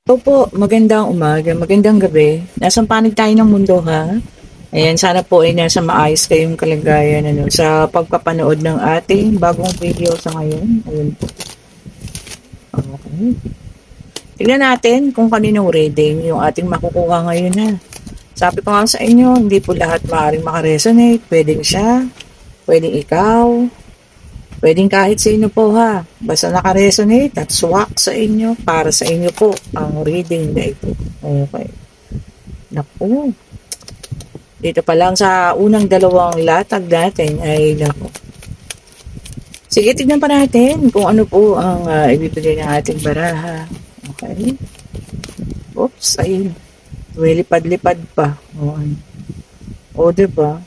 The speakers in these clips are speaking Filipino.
Opo, magandang umaga, magandang gabi. Nasaan panig tayo ng mundo, ha? Ayan, sana po ay nasa maayos kayong kalagayan sa pagpapanood ng ating bagong video sa ngayon. Ayun po. Okay. Tignan natin kung kaninong reading yung ating makukuha ngayon, ha. Sabi ko nga sa inyo, hindi po lahat maaaring makaresonate. Pwedeng siya, pwedeng ikaw, pwedeng kahit sa inyo po, ha. Basta nakaresonate at swak sa inyo, para sa inyo po ang reading na ito. Okay. Naku. Dito pa lang sa unang dalawang latag natin ay naku. Sige, tignan pa natin kung ano po ang ibibigay ng ating baraha. Okay. Oops, ayun. Lipad-lipad pa. O, diba?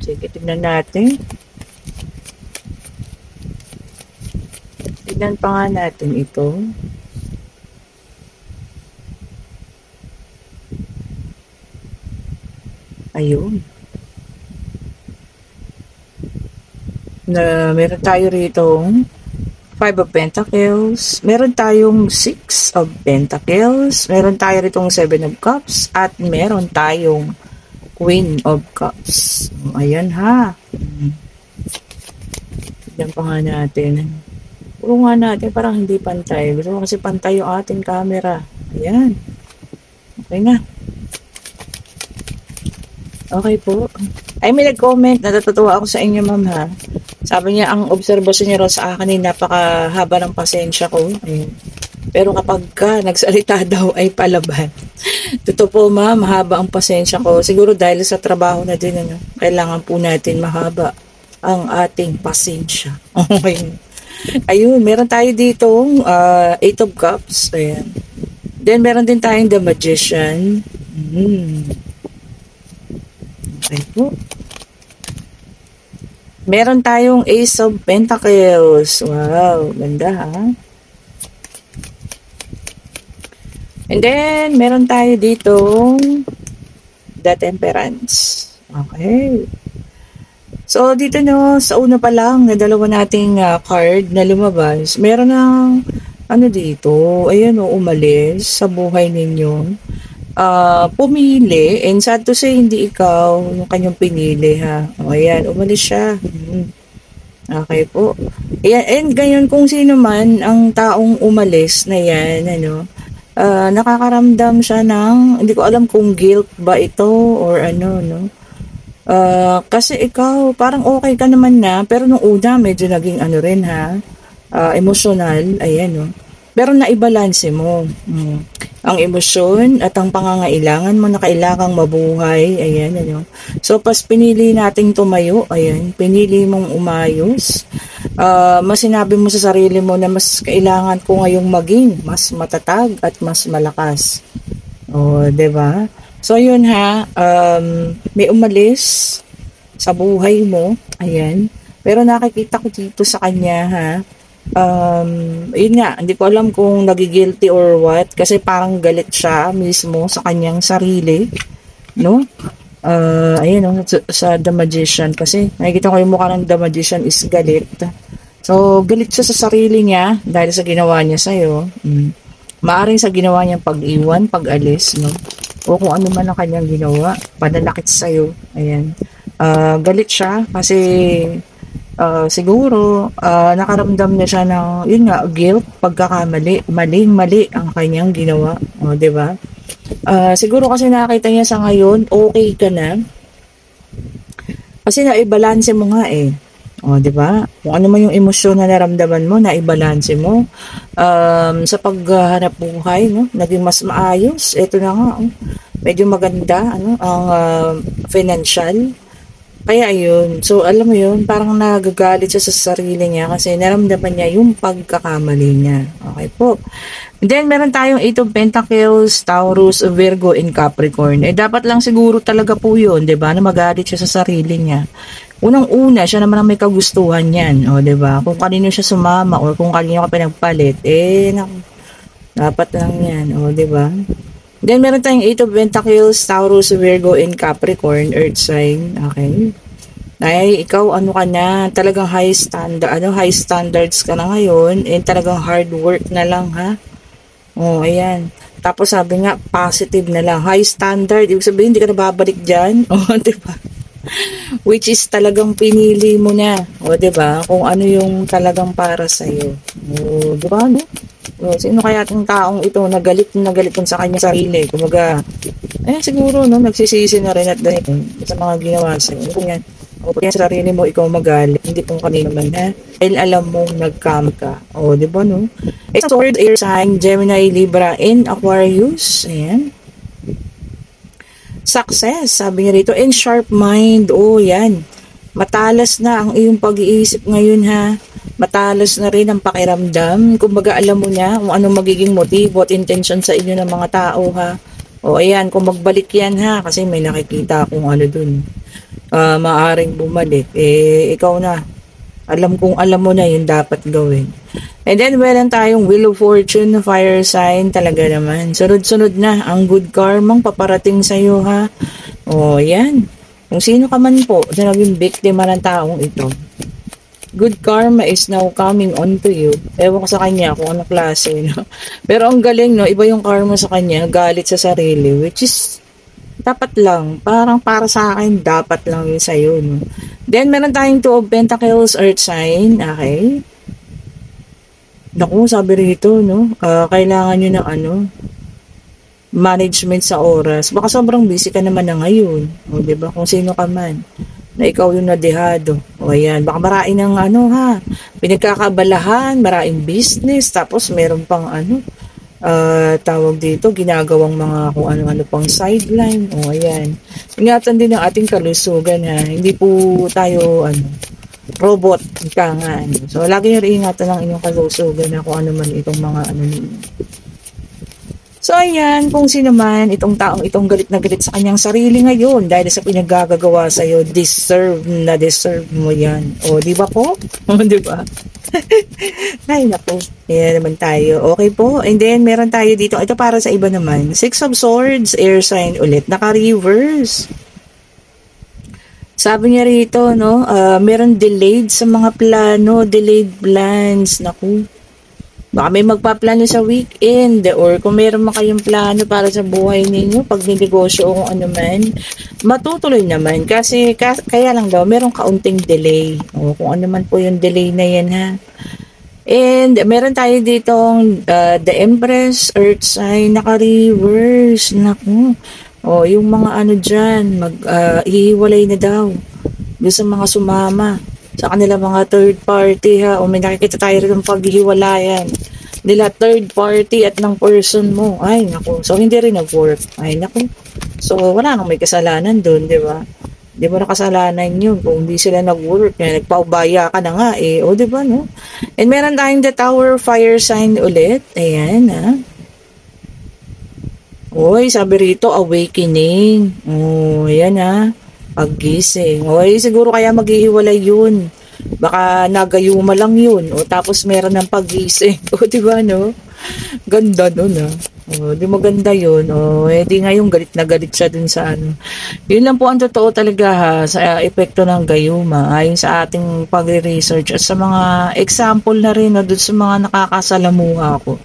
Sige, tignan natin. Tignan pa nga natin ito. Ayun. Na meron tayo rito 5 of Pentacles, meron tayong 6 of Pentacles, meron tayo ritong 7 of Cups, at meron tayong Queen of Cups. Ayan, ha. Tignan pa nga natin. Puro nga natin, parang hindi pantay. Gusto ko kasi pantay yung ating camera. Ayan. Okay na. Okay po. Ay, may nag-comment. Natatutuwa ako sa inyo, ma'am, ha. Sabi niya, ang obserbasyon niya raw sa akin ay napakahaba ng pasensya ko. Ayun. Pero kapag nagsalita daw ay palaban. Totoo po, ma'am, mahaba ang pasensya ko. Siguro dahil sa trabaho na din, kailangan po natin mahaba ang ating pasensya. Okay. Ayun, meron tayo ditong 8 of Cups. Ayan. Then, meron din tayong The Magician. Okay po. Meron tayong Ace of Pentacles. Wow, ganda, ha? And then, meron tayo ditong The Temperance. Okay. So, dito sa una pa lang na dalawa nating card na lumabas, meron ng dito, ayan umalis sa buhay ninyo. Pumili, and sad to say, hindi ikaw yung kanyang pinili, ha. O, ayan, umalis siya. Okay po. Ayan, and ganyan kung sino man ang taong umalis na yan, nakakaramdam siya ng, hindi ko alam kung guilt ba ito or no. Kasi ikaw, parang okay ka naman na, pero nung una, medyo naging rin, ha, emotional, ayan, pero naibalanse mo ang emosyon at ang pangangailangan mo na kailangang mabuhay, ayan, so pas pinili nating tumayo, ayan, pinili mong umayos, mas sinabi mo sa sarili mo na mas kailangan ko ngayong maging mas matatag at mas malakas. Diba? So yun, ha, may umalis sa buhay mo, ayan, pero nakikita ko dito sa kanya, ha, yun nga, hindi ko alam kung nagigilty or what, kasi parang galit siya mismo sa kanyang sarili, no? Ayun, sa The Magician, kasi nakikita ko yung mukha ng The Magician is galit. So, galit siya sa sarili niya dahil sa ginawa niya sa'yo. Maaring sa ginawa niyang pag-iwan, pag-alis, no? O kung ano man ang kanyang ginawa, pananakit sa'yo. Ayan. Galit siya kasi siguro nakaramdam na siya ng, yun nga, guilt, pagkakamali, mali ang kanyang ginawa. Diba? Siguro kasi nakita niya sa ngayon, okay ka na. Kasi naibalanse mo nga eh. Diba? Kung ano man yung emosyon na naramdaman mo, naibalanse mo. Sa paghanap buhay, no? Naging mas maayos. Ito na nga, medyo maganda, ang financial. Kaya ayun, so alam mo yun, parang nagagalit siya sa sarili niya kasi naramdaman niya yung pagkakamali niya. Okay po. And then meron tayong 8 of Pentacles, Taurus, Virgo, and Capricorn. Dapat lang siguro talaga po yun, diba, na magalit siya sa sarili niya. Unang-una, siya naman ang may kagustuhan yan, diba? Kung kanino siya sumama or kung kanino ka pinagpalit, dapat lang yan, diba? Then, meron tayong 8 of Pentacles, Taurus, Virgo, and Capricorn, Earth sign. Okay. Ay, ikaw ano ka na, talagang high standards ka na ngayon, and talagang hard work na lang ha. Oh, ayan. Tapos sabi nga, positive na lang. High standard, ibig sabihin hindi ka na babalik dyan. Oh, di ba? Which is talagang pinili mo na. O, di ba? Kung ano yung talagang para sa'yo. O, di ba? No? O, sino kaya itong taong ito na galit sa kanya sarili? Kumaga, siguro, no, nagsisisi na rin at dahil sa mga ginawa sa'yo. Kung yan, o pag yan sa sarili mo, ikaw magalit. Hindi kung kanino man, ha? Dahil alam mong nag-cam ka. O, di ba, no? It's a sword, air sign, Gemini, Libra, and Aquarius. Ayan. Success, sabi niya rito, and sharp mind. Oh, yan. Matalas na ang iyong pag-iisip ngayon, ha. Matalas na rin ang pakiramdam. Kumbaga, alam mo na kung anong magiging motibo at intention sa inyo ng mga tao, ha. O, ayan, kung magbalik yan, ha, kasi may nakikita akong ano dun. Maaring bumalik. Ikaw na. Alam mo na yung dapat gawin. And then, meron tayong Wheel of Fortune, fire sign, talaga naman. Sunod-sunod na ang good karmang paparating sa'yo, ha? O, yan. Kung sino ka man po na naging biktima ng taong ito, good karma is now coming on to you. Ewan ko sa kanya kung anong klase, no? Pero ang galing, no? Iba yung karma sa kanya, galit sa sarili, which is dapat lang. Parang para sa akin, dapat lang yun sa'yo, no? Then, meron tayong Two of Pentacles, earth sign, okay? Naku, sabi rito, no? Kailangan nyo ng management sa oras. Baka sobrang busy ka naman na ngayon. O, diba? Kung sino ka man. Na ikaw yung nadehado. O, ayan. Baka marami ng pinagkakabalahan, maraming business. Tapos, meron pang tawag dito, ginagawang mga kung ano-ano pang sideline. O, ayan. Ingatan din ang ating kalusugan, ha. Hindi po tayo, robot, ika nga. So, lagi nyo rin ingatan ng inyong kalusugan na kung ano man itong mga ninyo. So, ayan, kung sino man, itong taong itong galit na galit sa kanyang sarili ngayon dahil sa pinaggagawa sa'yo, deserve mo yan. O, di ba po? O, di ba? Ay, naku. Ayan naman tayo. Okay po. And then, meron tayo dito. Ito para sa iba naman. Six of Swords, air sign ulit. Naka-reverse. Sabi niya rito, no, meron delayed sa mga plano, delayed plans. Naku. Baka may magpaplano sa weekend or kung meron man kayong plano para sa buhay ninyo, pag ninegosyo o kung ano man, matutuloy naman. Kasi kaya lang daw, meron kaunting delay. O kung ano man po yung delay na yan, ha. And meron tayo ditong the Empress, Earth sign, naka-reverse. Naku. O, yung mga dyan, hihiwalay na daw. Doon sa mga sumama. Sa kanila mga third party, ha. O, may nakikita tayo rin ng paghihiwalayan. Nila third party at ng person mo. Ay, naku. So, hindi rin nag-work. Ay, naku. So, wala nang may kasalanan doon, di ba? Di mo na kasalanan yun. Kung hindi sila nag-work, nagpaubaya ka na nga, eh. O, di ba, no? And meron tayong the Tower fire sign ulit. Ayan, ha. Oy, sabi rito, awakening. Oh, ayan ha. Paggising. Oy, siguro kaya maghihiwalay yun. Baka nagayuma lang yun. O tapos meron ng paggising. O, diba, no? Ganda nun, ha. O, di maganda yun. O, di ngayon galit na galit siya dun sa Yun lang po ang totoo talaga, ha, sa epekto ng gayuma. Ayon sa ating pagre-research at sa mga example na rin, no, dun sa mga nakakasalamuha ko.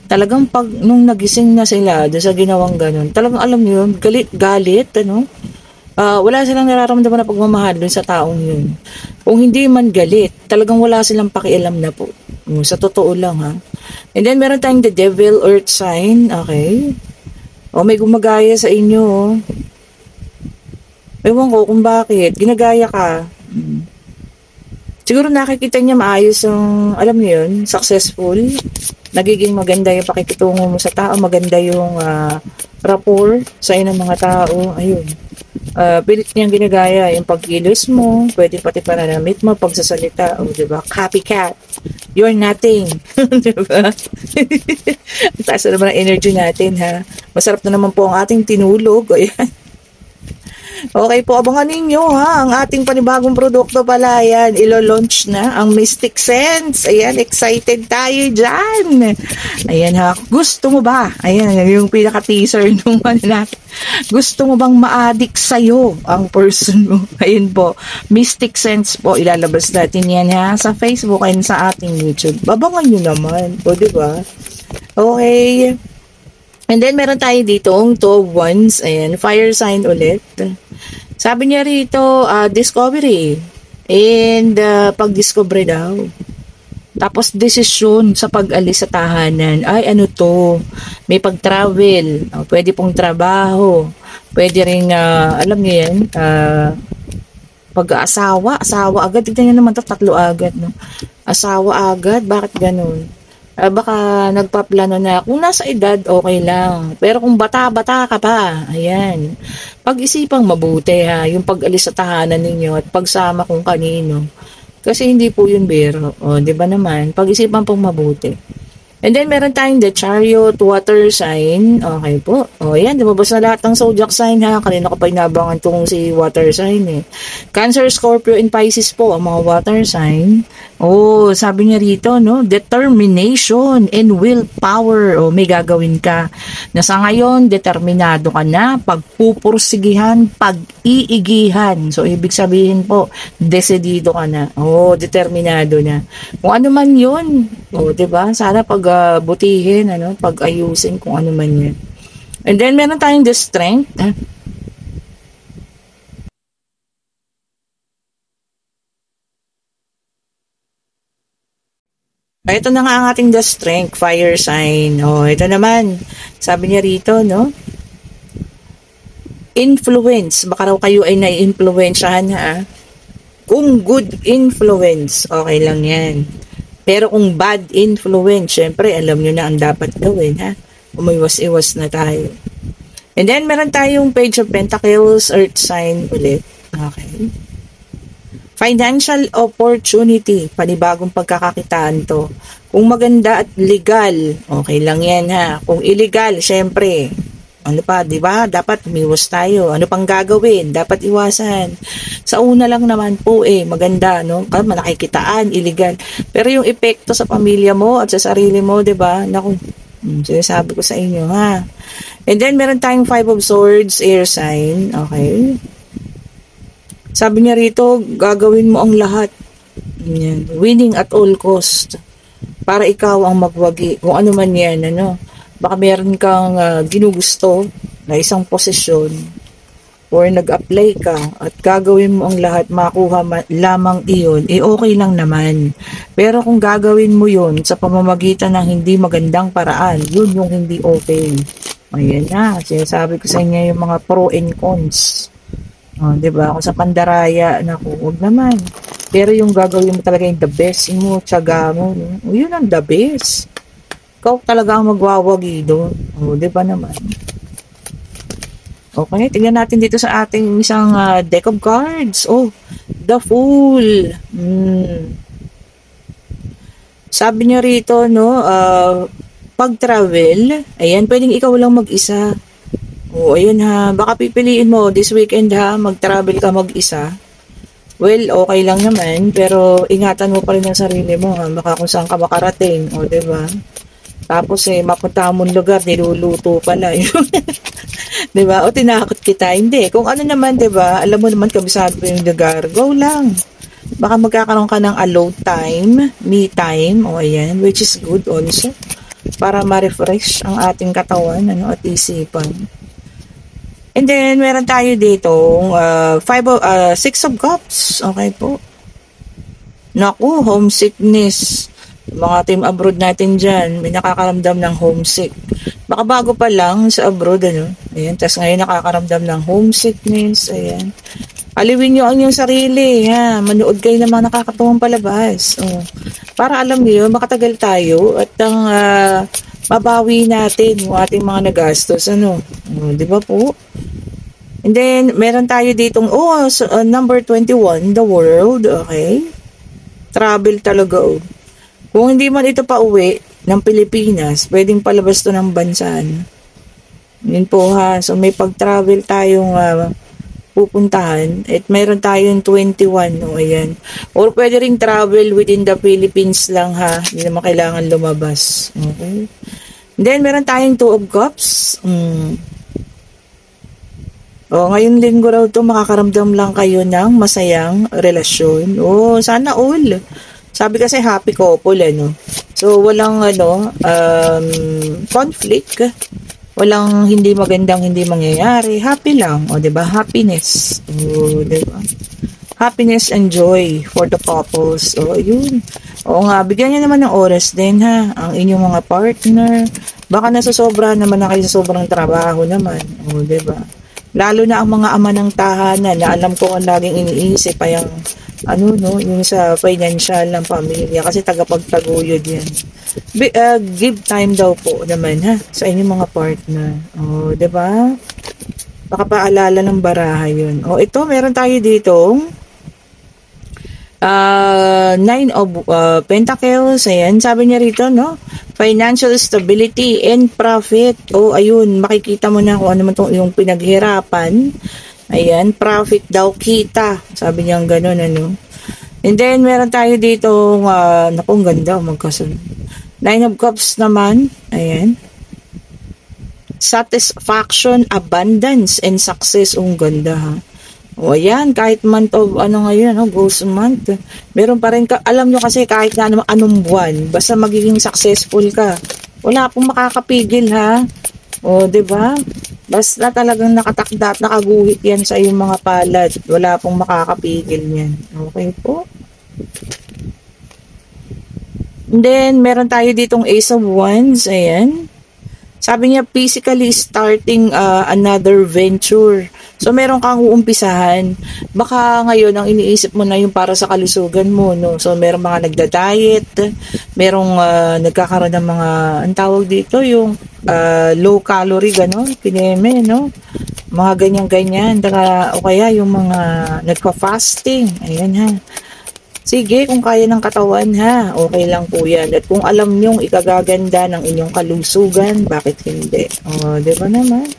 Talagang nung nagising na sila dun sa ginawang ganun, talagang alam niyo yun, galit, wala silang nararamdaman na pagmamahal dun sa taong yun. Kung hindi man galit, talagang wala silang pakialam na po. Sa totoo lang, ha. And then, meron tayong the Devil, Earth sign. Okay. O, may gumagaya sa inyo, oh. Ewan ko kung bakit. Ginagaya ka. Siguro nakikita niya maayos yung, alam niyo yun, successful. Nagiging maganda yung pakikitungo mo sa tao. Maganda yung rapport sa inyo ng mga tao. Ayun. Pilit niyang ginagaya yung pagkilos mo, pwede pati pananamit mo, pagsasalita, o diba, copycat, you're nothing, diba? Taas na naman ang energy natin, ha? Masarap na naman po ang ating tinulog, o yan. Okay po, abangan ninyo ha, ang ating panibagong produkto pala, ayan, ilo-launch na, ang Mystic Sense, ayan, excited tayo dyan, ayan ha, gusto mo ba, ayan, yung pinaka-teaser nung ano natin, gusto mo bang ma-addict sa'yo ang person mo, ayan po, Mystic Sense po, ilalabas natin yan ha, sa Facebook and sa ating YouTube, babangan nyo naman, o diba, okay. And then, meron tayo dito, 2 of Wands. Ayan, fire sign ulit. Sabi niya rito, discovery. And, pag-discover daw. Tapos, desisyon sa pag-alis sa tahanan. Ay, ano to? May pag-travel. Pwede pong trabaho. Pwede rin, alam niyo yan, pag-asawa. Asawa agad. Tignan niyo naman to, 3 agad. No? Asawa agad. Bakit ganun? Baka nagpaplano na kung nasa edad okay lang, pero kung bata-bata ka pa, ayan, pag-isipang mabuti ha, yung pag-alis sa tahanan ninyo at pagsama kung kanino, kasi hindi po yun biro, o di ba naman, pag-isipan pong mabuti. And then, meron tayong the Chariot, water sign. Okay po. O, yan. Lumabas na lahat ng zodiac sign, ha. Kanina ko pa inabangan itong si water sign, eh. Cancer, Scorpio, and Pisces po, ang mga water sign. Oh, sabi niya rito, no? Determination and willpower. O, may gagawin ka. Na sa ngayon, determinado ka na. Pagpupursigihan, pag-iigihan. So, ibig sabihin po, desidido ka na. Oh, determinado na. Kung ano man yun. O, diba? Sana butihin, ano, pag-ayusin kung ano man yan. And then, meron tayong the strength. Ito na nga ang ating the strength, fire sign. Oh, ito naman. Sabi niya rito, no? Influence. Baka raw kayo ay nai-influensyahan, ha? Kung good influence, okay lang yan. Pero kung bad influence, syempre, alam nyo na ang dapat gawin, ha? Umiwas-iwas na tayo. And then, meron tayong Page of Pentacles, Earth sign ulit. Okay. Financial opportunity, panibagong pagkakakitaan to. Kung maganda at legal, okay lang yan, ha? Kung illegal, syempre, ano pa, di ba? Dapat umiwas tayo. Ano pang gagawin? Dapat iwasan. Sa una lang naman po maganda, no? Kasi nakikitaan, illegal. Pero yung epekto sa pamilya mo at sa sarili mo, di ba? Naku, sinasabi ko sa inyo, ha? And then, meron tayong 5 of Swords, air sign. Okay. Sabi niya rito, gagawin mo ang lahat. Yan. Winning at all cost. Para ikaw ang magwagi. Kung ano man yan, ano? Baka meron kang ginugusto na isang posisyon or nag-apply ka at gagawin mo ang lahat, makuha lamang iyon, okay lang naman. Pero kung gagawin mo yun sa pamamagitan ng hindi magandang paraan, yun yung hindi okay. Ayan na, sinasabi ko sa inyo yung mga pro and cons. Diba? Kung sa pandaraya, naku, huwag naman. Pero yung gagawin mo talaga yung the best mo, tiyaga mo, yun ang the best. Ikaw talaga ang magwawagi doon. Di ba naman? Okay, tingnan natin dito sa ating isang deck of cards. Oh, the Fool. Sabi niya rito, no, pag-travel, ayan, pwedeng ikaw lang mag-isa. Ayun ha, baka pipiliin mo this weekend ha, mag-travel ka mag-isa. Well, okay lang naman, pero ingatan mo pa rin ang sarili mo ha, baka kung saan ka makarating, diba? Tapos mapunta mong lugar, niluluto pala yun. Diba? O tinakot kita. Hindi. Kung ano naman, diba? Alam mo naman kabisado yung lugar. Go lang. Baka magkakaroon ka ng alone time, me time, ayan, which is good also. Para ma-refresh ang ating katawan, ano, at isipan. And then, meron tayo dito, 6 of Cups. Okay po. Naku, homesickness. Mga team abroad natin dyan, may nakakaramdam ng homesick. Baka bago pa lang sa abroad, ano? Ayan, tas ngayon nakakaramdam ng homesickness, ayan. Aliwin nyo ang inyong sarili, ha? Manood kayo ng mga nakakatuwang palabas. Para alam niyo, makatagal tayo at ang mabawi natin yung ating mga nagastos, ano? Di ba po? And then, meron tayo ditong, number 21, the world, okay? Travel talaga, Kung hindi man ito pa uwi ng Pilipinas, pwedeng palabas to ng bansa. Yun po ha. So may pag-travel tayong pupuntahan. At meron tayong 21, o ayan. Or pwede ring travel within the Philippines lang ha. Hindi naman kailangan lumabas. Okay. Then, meron tayong 2 of Cups. Ngayon linggo raw to, makakaramdam lang kayo ng masayang relasyon. Sana all. Sabi kasi happy couple, ano. So, walang, conflict. Walang hindi magandang hindi mangyayari. Happy lang. Diba? Happiness. Diba? Happiness and joy for the couples. Yun. Nga, bigyan niyo naman ng oras din, ha. Ang inyong mga partner. Baka nasasobra naman na kayo sa sobrang trabaho naman. Diba? Lalo na ang mga ama ng tahanan na alam ko ang laging iniisip ay ang yung sa financial ng pamilya kasi tagapagtaguyod yan. Give time daw po naman ha sa inyong mga partner. Diba? Baka paalala ng baraha yun. Ito meron tayo dito 9 of Pentacles. Ayan, sabi niya rito, no? Financial stability and profit. Ayun, makikita mo na kung ano man yung pinaghirapan. Ayan, profit daw, kita. Sabi niya gano'n, ano? And then, meron tayo dito, ang ganda, magkasunod. 9 of Cups naman. Ayan. Satisfaction, abundance, and success. Ang ganda, ha? Ayan, kahit month of, ngayon, ghost month. Meron pa rin, alam nyo kasi kahit na anong buwan, basta magiging successful ka. Wala pong makakapigil, ha? Diba? Basta talagang nakatakda at nakaguhit yan sa iyong mga palad. Wala pong makakapigil yan. Okay po? And then, meron tayo ditong Ace of Wands. Ayan. Sabi niya, physically starting another venture. So, meron kang uumpisahan. Baka ngayon, ang iniisip mo na yung para sa kalusugan mo, no? So, meron mga nagda-diet, merong nagkakaroon ng mga, ang tawag dito, yung low calorie, gano'n, kineme, no? Mga ganyan-ganyan. O kaya yung mga nagka-fasting. Ayan, ha. Sige, kung kaya ng katawan, ha, okay lang po yan. At kung alam nyong ikagaganda ng inyong kalusugan, bakit hindi? Diba naman?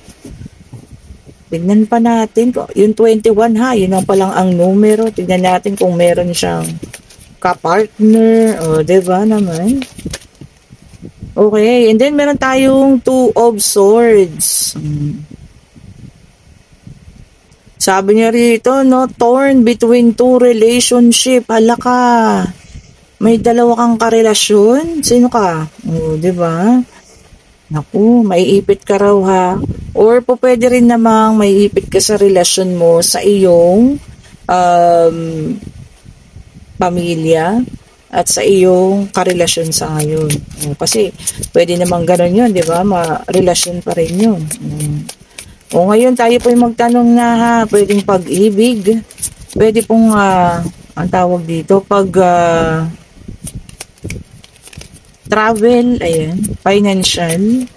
Tignan pa natin. Yung 21, ha, yun ang palang ang numero. Tignan natin kung meron siyang kapartner. Diba naman? Okay, and then meron tayong 2 of Swords. Sabi niya rito, no, torn between 2 relationship. Hala ka. May dalawa kang karelasyon? Sino ka? Di ba? Naku, maiipit ka raw ha. Or po pwede rin namang maiipit ka sa relasyon mo sa iyong pamilya at sa iyong karelasyon sa ngayon. Kasi pwede namang ganun yun, di ba? Relasyon pa rin yun. Ngayon tayo po yung magtanong na ha, pwedeng pag-ibig, pwede pong, ang tawag dito, travel, ayan, financial,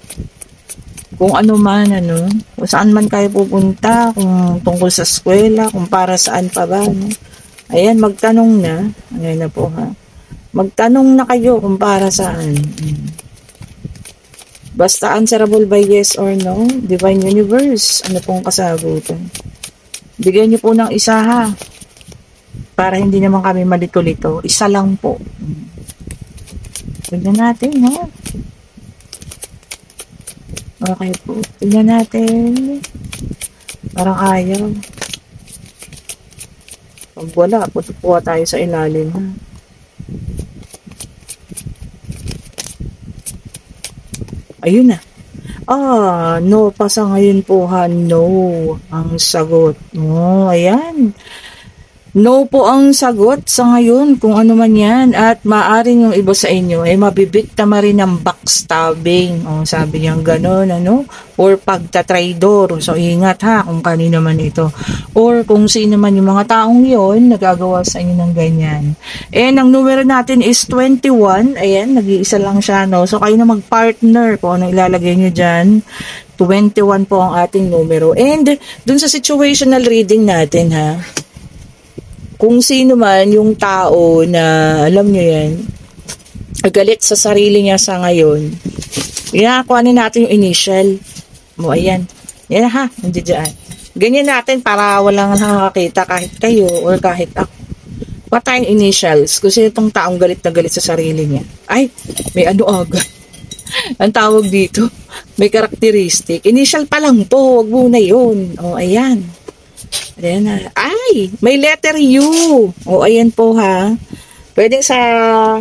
kung ano man, kung saan man kayo pupunta, kung tungkol sa eskwela, kung para saan pa ba, ayan, magtanong na, ayan na po ha, magtanong na kayo kung para saan. Basta answerable by yes or no. Divine Universe, ano pong kasagutan? Bigyan niyo po ng isa ha. Para hindi naman kami malito-lito. Isa lang po. Tignan natin ha. Okay po. Tignan natin. Parang ayaw. Pag wala, putupuha tayo sa ilalim ha. Ayun na. No pa sa ngayon po ha. No ang sagot. Ayan. No po ang sagot sa ngayon kung ano man yan. At maaaring yung iba sa inyo ay mabibiktima rin ng backstabbing. Sabi niyang gano'n, or pagtatraidor. So ingat ha kung kanino man ito. Or kung sino man yung mga taong yon nagagawa sa inyo ng ganyan. And ang numero natin is 21. Ayan, nag-iisa lang siya, no? So kayo na mag-partner kung ano ilalagay nyo dyan. 21 po ang ating numero. And dun sa situational reading natin ha, kung sino man yung tao na, alam nyo yan, galit sa sarili niya sa ngayon, kuhanin natin yung initial mo. Ayan. Yan ha, nandiyan dyan. Ganyan natin para walang nakakakita kahit kayo or kahit ako. Pa tayong initials. Kasi itong taong galit na galit sa sarili niya. Ay, may ano agad. Ang tawag dito, may karakteristik. Initial pa lang po, wag muna yun. O, ayan. Ayan na. Ay, may letter U. O, ayan po ha. Pwedeng sa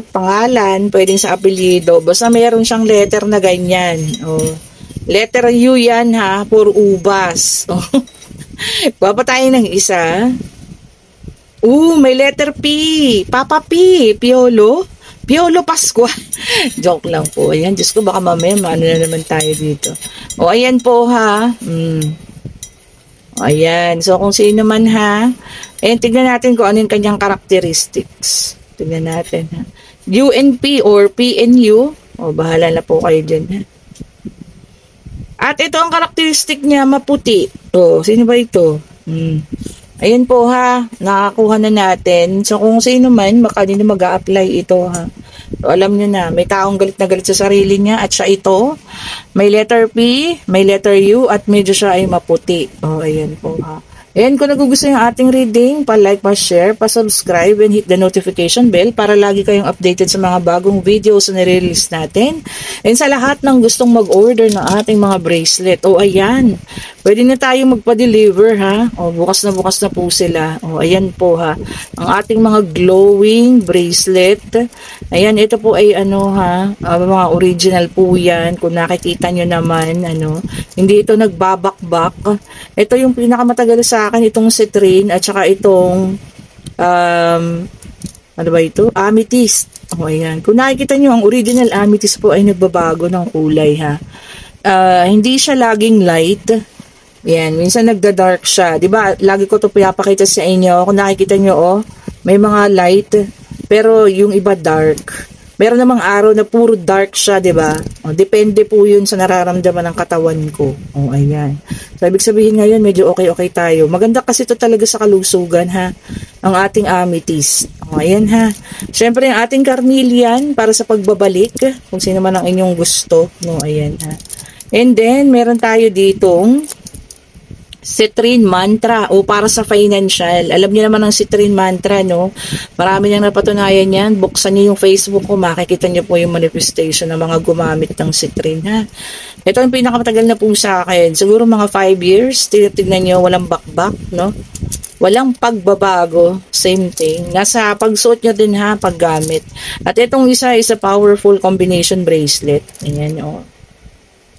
pangalan, pwedeng sa apelyido. Basta meron siyang letter na ganyan. O, letter U yan ha, for ubas. O, papatayin ng isa. May letter P. Papa P. Piolo. Piolo Pascua. Joke lang po. Ayan, Diyos ko, baka mamaya maano na naman tayo dito. O, ayan po ha. Ayan. So, kung sino man ha. Ayan, tignan natin kung ano yung kanyang characteristics. Tignan natin ha. UNP or PNU. O, bahala na po kayo dyan ha. At ito ang karakteristik niya, maputi. O, sino ba ito? Ayan po ha, nakakuha na natin. So kung sino man, kanino mag-a-apply ito ha. So alam nyo na, may taong galit na galit sa sarili niya at siya ito. May letter P, may letter U at medyo siya ay maputi. Ayan po ha. Ayan, kung nagugustuhan yung ating reading, pa-like, pa-share, pa-subscribe, and hit the notification bell para lagi kayong updated sa mga bagong videos na nire-release natin. And sa lahat ng gustong mag-order ng ating mga bracelet, ayan, pwede na tayo magpa-deliver ha. Bukas na po sila. Ayan po ha, ang ating mga glowing bracelet. Ayan, ito po ay mga original po yan. Kung nakikita nyo naman, hindi ito nagbabakbak. Ito yung pinakamatagal sa akin, itong citrine at saka itong ano ba ito? Amethyst. Ayan. Kung nakikita nyo, ang original amethyst po ay nagbabago ng kulay ha. Hindi siya laging light. Ayan, minsan nagda-dark siya. 'Di ba? Lagi ko 'to pinapakita sa inyo. Kung nakikita nyo, may mga light, pero yung iba dark. Meron namang araw na puro dark siya, 'di ba? Depende po 'yun sa nararamdaman ng katawan ko. Ayan. So, ibig sabihin ngayon, medyo okay tayo. Maganda kasi ito talaga sa kalusugan, ha? Ang ating amethyst. Ayan, ha? Siyempre, ang ating carnelian para sa pagbabalik, kung sino man ang inyong gusto. Ayan, ha? And then, meron tayo ditong citrine mantra para sa financial. Alam niyo naman ang citrine mantra, no? Marami nang napatunayan yan. Buksan niyo yung Facebook ko, makikita niyo po yung manifestation ng mga gumamit ng citrine, ha? Ito ang pinakamatagal na po sa akin. Siguro mga 5 years. Tignan niyo, walang bakbak, no? Walang pagbabago. Same thing. Nasa pagsuot niyo din, ha, paggamit. At itong isa is a powerful combination bracelet. Ayan,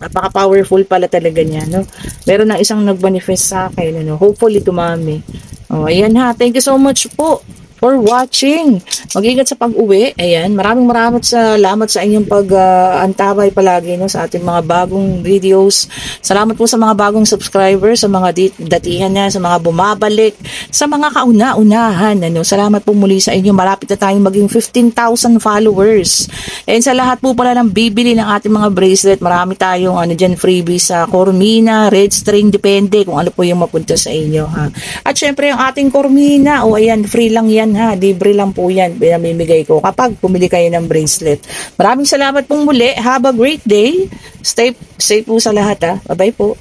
napaka-powerful pala talaga niya, no? Meron ng isang nag-manifest sa akin, hopefully dumami. Ayan ha, thank you so much po for watching. Mag-ingat sa pag-uwi. Ayan, maraming salamat sa inyong pag-antabay palagi, no, sa ating mga bagong videos. Salamat po sa mga bagong subscribers, sa mga datihan na, sa mga bumabalik, sa mga kauna-unahan. Salamat po muli sa inyo. Malapit na tayong maging 15,000 followers. And sa lahat po pala ng bibili ng ating mga bracelet, marami tayong dyan freebies sa Cormina, Red String, depende kung ano po yung mapunta sa inyo, ha. At syempre yung ating Cormina, ayan, free lang yan, ha, libre lang po yan, pinamimigay ko kapag pumili kayo ng bracelet. Maraming salamat pong muli. Have a great day. Stay safe po sa lahat, ha. Bye-bye po.